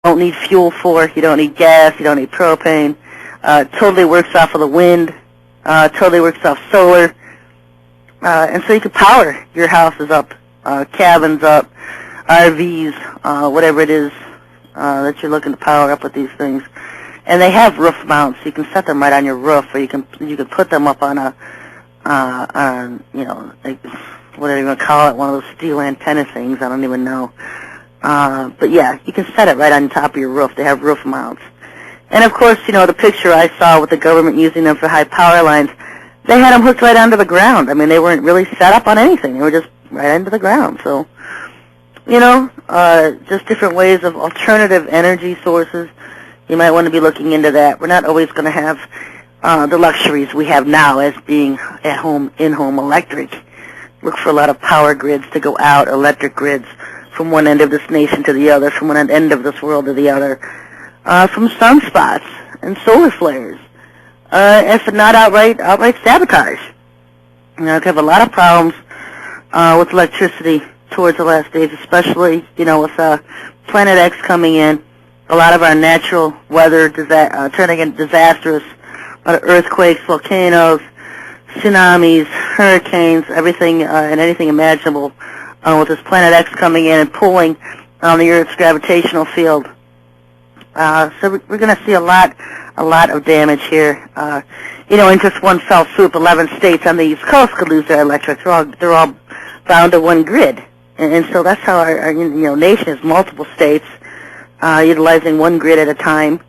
don't need fuel for. You don't need gas. You don't need propane. Totally works off of the wind. Totally works off solar. And so you can power your houses up, cabins up, RVs, whatever it is that you're looking to power up with these things. And they have roof mounts. You can set them right on your roof, or you can put them up on a like, whatever you want to call it, one of those steel antenna things. I don't even know. But yeah, you can set it right on top of your roof. They have roof mounts. And of course, the picture I saw with the government using them for high power lines, they had them hooked right onto the ground. I mean, they weren't really set up on anything. They were just right into the ground. So, just different ways of alternative energy sources. You might want to be looking into that. We're not always going to have the luxuries we have now as being at-home, in-home electric. Look for a lot of power grids to go out, electric grids, from one end of this nation to the other, from one end of this world to the other, from sunspots and solar flares, if not outright sabotage. We have a lot of problems with electricity towards the last days, especially, with Planet X coming in. A lot of our natural weather turning into disastrous, a lot of earthquakes, volcanoes, tsunamis, hurricanes, everything and anything imaginable. With this Planet X coming in and pulling on the Earth's gravitational field. So we're going to see a lot of damage here. In just one fell swoop, 11 states on the East Coast could lose their electric. They're all bound to one grid. And so that's how our nation is multiple states utilizing one grid at a time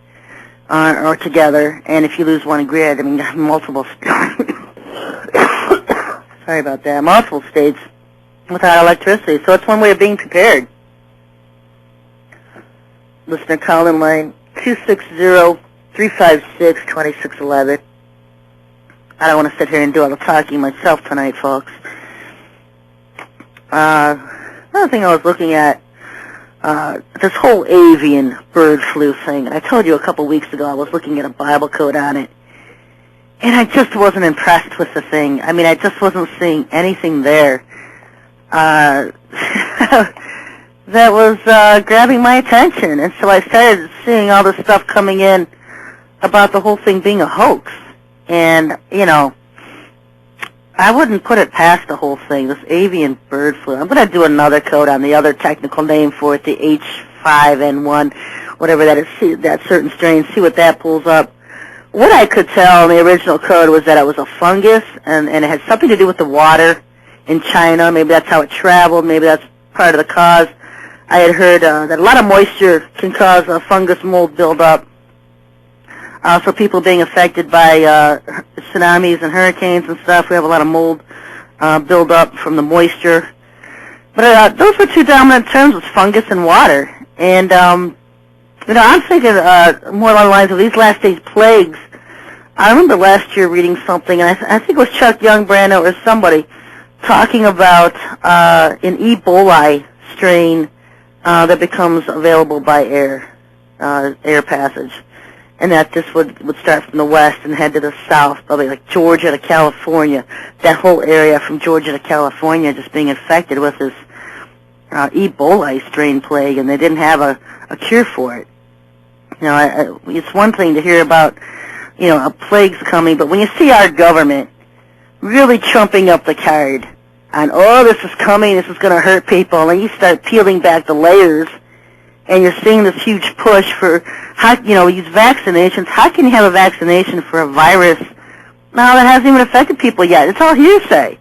or together. And if you lose one grid, multiple sorry about that, multiple states without electricity. So it's one way of being prepared. Listener call-in line 260-356-2611. I don't want to sit here and do all the talking myself tonight, folks. Another thing I was looking at, this whole avian bird flu thing. And I told you a couple weeks ago I was looking at a Bible code on it. And I just wasn't impressed with the thing. I just wasn't seeing anything there that was grabbing my attention. And so I started seeing all this stuff coming in about the whole thing being a hoax. And, I wouldn't put it past the whole thing, this avian bird flu. I'm going to do another code on the other technical name for it, the H5N1, whatever that is, see that certain strain, see what that pulls up. What I could tell in the original code was that it was a fungus, and it had something to do with the water in China. Maybe that's how it traveled. Maybe that's part of the cause. I had heard that a lot of moisture can cause a fungus mold buildup. So people being affected by tsunamis and hurricanes and stuff, we have a lot of mold buildup from the moisture. But those were two dominant terms, was fungus and water. And, I'm thinking more along the lines of these last days plagues. I remember last year reading something, and I think it was Chuck Youngbrand or somebody, talking about an Ebola strain that becomes available by air passage, and that this would start from the west and head to the south, probably like Georgia to California, that whole area from Georgia to California just being infected with this Ebola strain plague, and they didn't have a cure for it. It's one thing to hear about, a plague's coming, but when you see our government really trumping up the card on, this is coming, this is going to hurt people, and you start peeling back the layers, and you're seeing this huge push for, these vaccinations. How can you have a vaccination for a virus now that hasn't even affected people yet? It's all hearsay.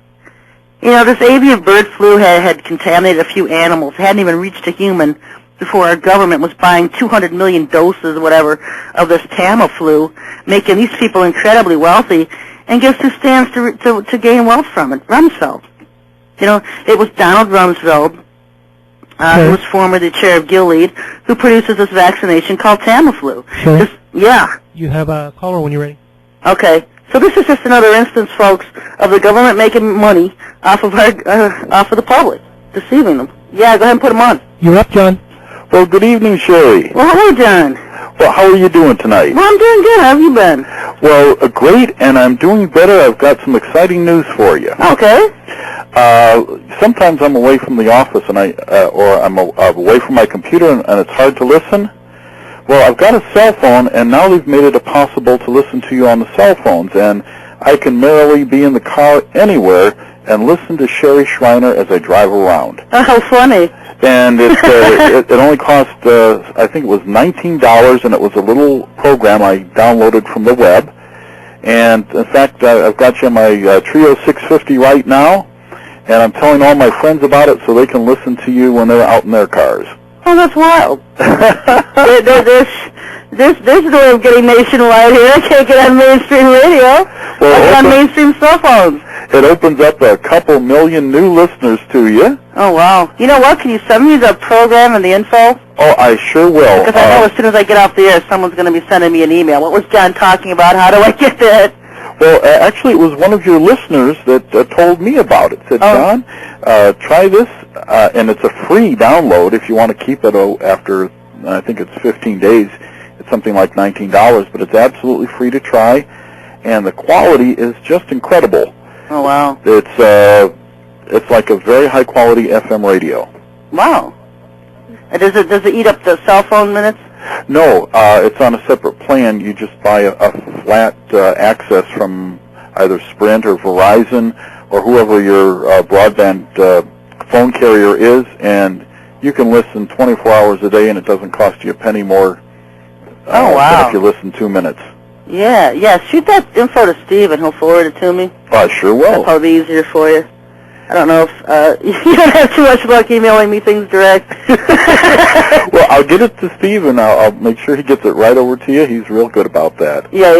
This avian bird flu had contaminated a few animals. It hadn't even reached a human before our government was buying 200 million doses, whatever, of this Tamiflu, making these people incredibly wealthy. And guess who stands to gain wealth from it? Rumsfeld. It was Donald Rumsfeld, who was formerly the chair of Gilead, who produces this vaccination called Tamiflu. Sure. Yeah. You have a caller when you're ready. Okay. So this is just another instance, folks, of the government making money off of the public, deceiving them. Yeah, go ahead and put them on. You're up, John. Well, good evening, Sherry. Well, hello, John. Well, how are you doing tonight? Well, I'm doing good. How have you been? Well, great, and I'm doing better. I've got some exciting news for you. Okay. Sometimes I'm away from the office, and I'm away from my computer, and it's hard to listen. Well, I've got a cell phone, and now they've made it possible to listen to you on the cell phones, and I can merrily be in the car anywhere and listen to Sherry Shriner as I drive around. Oh, how funny. And it only cost, I think it was $19, and it was a little program I downloaded from the web. And, in fact, I've got you on my Trio 650 right now, and I'm telling all my friends about it so they can listen to you when they're out in their cars. Oh, that's wild. There's no way of getting nationwide here. I can't get on mainstream radio. Well, I get on mainstream cell phones. It opens up a couple million new listeners to you. Oh, wow. You know what? Can you send me the program and the info? Oh, I sure will. Because I know as soon as I get off the air, someone's going to be sending me an email. What was John talking about? How do I get that? Well, actually, it was one of your listeners that told me about it. Said, John, try this, and it's a free download if you want to keep it after, I think it's 15 days. It's something like $19, but it's absolutely free to try, and the quality is just incredible. Oh, wow. It's like a very high-quality FM radio. Wow. Does it eat up the cell phone minutes? No, it's on a separate plan. You just buy a flat access from either Sprint or Verizon or whoever your broadband phone carrier is, and you can listen 24 hours a day, and it doesn't cost you a penny more wow. than if you listen 2 minutes. Yeah. Shoot that info to Steve, and he'll forward it to me. I sure will. That'll probably be easier for you. I don't know if you don't have too much luck emailing me things direct. Well, I'll get it to Steve, and I'll make sure he gets it right over to you. He's real good about that. Yeah,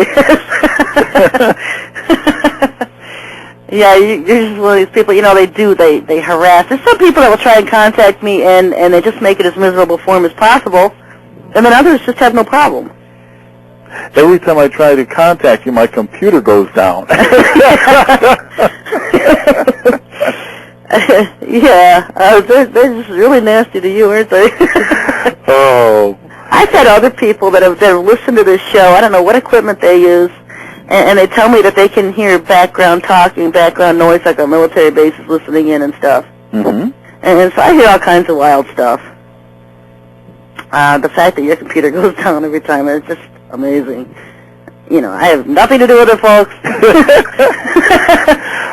yeah. You're just one of these people. You know, they harass. There's some people that will try and contact me, and they just make it as miserable for them as possible, and then others just have no problem. Every time I try to contact you, my computer goes down. Yeah, they're just really nasty to you, aren't they? Oh. I've had other people that have listened to this show. I don't know what equipment they use, and they tell me that they can hear background talking, background noise, like on military bases listening in and stuff. Mm-hmm. And so I hear all kinds of wild stuff. The fact that your computer goes down every time is just amazing. You know, I have nothing to do with it, folks.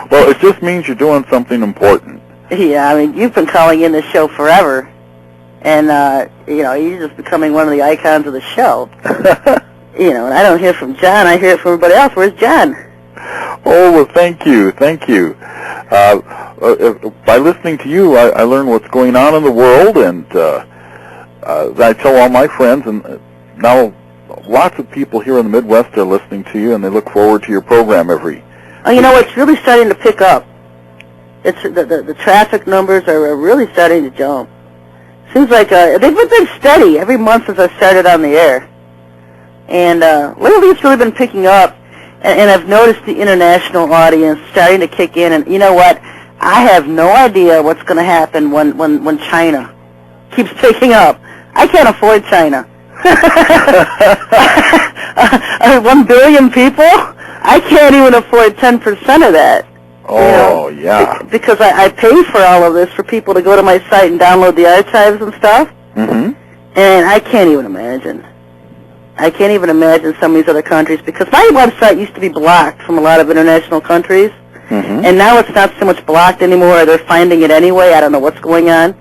Well, it just means you're doing something important. Yeah, I mean, you've been calling in this show forever, and, you know, you're just becoming one of the icons of the show. You know, and I don't hear from John, I hear it from everybody else. Where's John? Oh, well, thank you. By listening to you, I learn what's going on in the world, and I tell all my friends, and now lots of people here in the Midwest are listening to you, and they look forward to your program every. Oh, you know, it's really starting to pick up. It's the traffic numbers are really starting to jump. Seems like they've been steady every month since I started on the air, and lately it's really been picking up. And I've noticed the international audience starting to kick in. And you know what? I have no idea what's going to happen when China keeps picking up. I can't afford China. 1 billion people? I can't even afford 10% of that. Oh, you know, yeah. Because I pay for all of this for people to go to my site and download the archives and stuff. Mm-hmm. And I can't even imagine. I can't even imagine some of these other countries, because my website used to be blocked from a lot of international countries. Mm-hmm. And now it's not so much blocked anymore. They're finding it anyway. I don't know what's going on.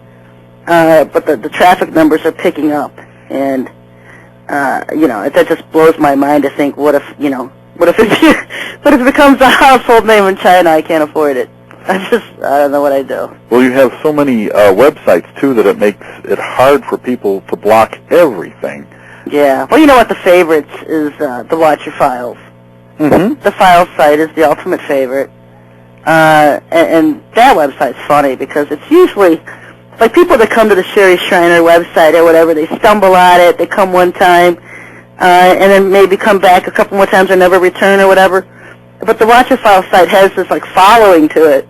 But the traffic numbers are picking up. And, you know, that just blows my mind to think, what if it becomes a household name in China? I can't afford it. I don't know what I do. Well, you have so many websites, too, that it makes it hard for people to block everything. Yeah. Well, you know what? The favorites is the Watch Your Files. Mm-hmm. The Files site is the ultimate favorite. And that website's funny because it's usually like people that come to the Sherry Shriner website or whatever, they stumble on it, they come one time, and then maybe come back a couple more times or never return or whatever. But the Watch Your Files site has this like following to it.